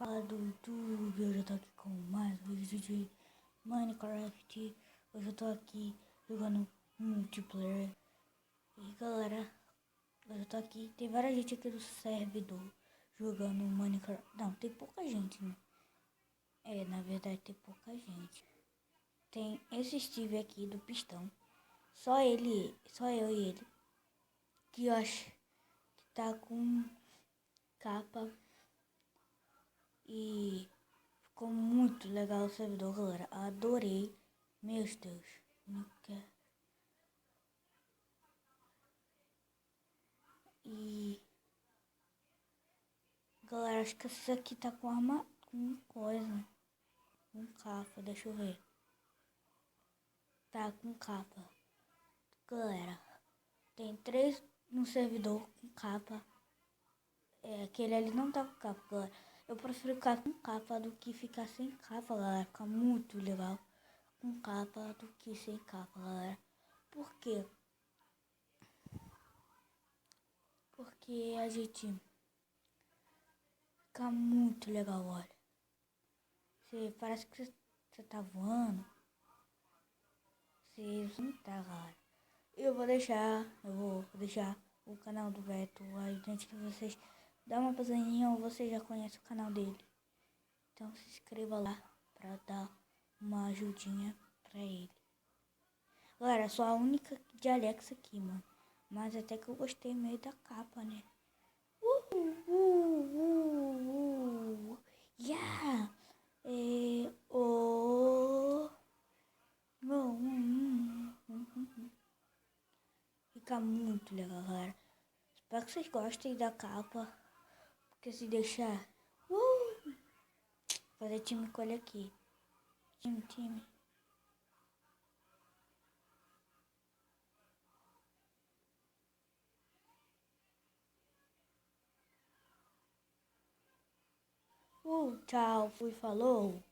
Fala do YouTube, hoje eu tô aqui com mais um vídeo de Minecraft. Hoje eu tô aqui jogando multiplayer. E galera, hoje eu tô aqui, tem várias gente aqui do servidor jogando Minecraft. Não, tem pouca gente, né? Na verdade tem pouca gente. Tem esse Steve aqui do pistão. Só ele, só eu e ele. Que eu acho que tá com capa. E ficou muito legal o servidor, galera. Adorei. Meus Deus. E galera, acho que esse aqui tá com arma, com coisa. Com capa, deixa eu ver. Tá com capa. Galera, tem 3 no servidor com capa. Aquele ali não tá com capa, galera. Eu prefiro ficar com capa do que ficar sem capa, galera. Fica muito legal com capa do que sem capa, galera. Por quê? Porque a gente fica muito legal, olha. Parece que você tá voando. Você não tá, galera. Eu vou deixar o canal do Beto aí antes que vocês dão uma passadinha ou você já conhece o canal dele. Então se inscreva lá pra dar uma ajudinha pra ele. Galera, sou a única de Alex aqui, mano. Mas até que eu gostei meio da capa, né? Yeah! Fica muito legal, galera. Espero que vocês gostem da capa. Porque se deixar... fazer time com ele aqui. Time. Tchau, fui, falou.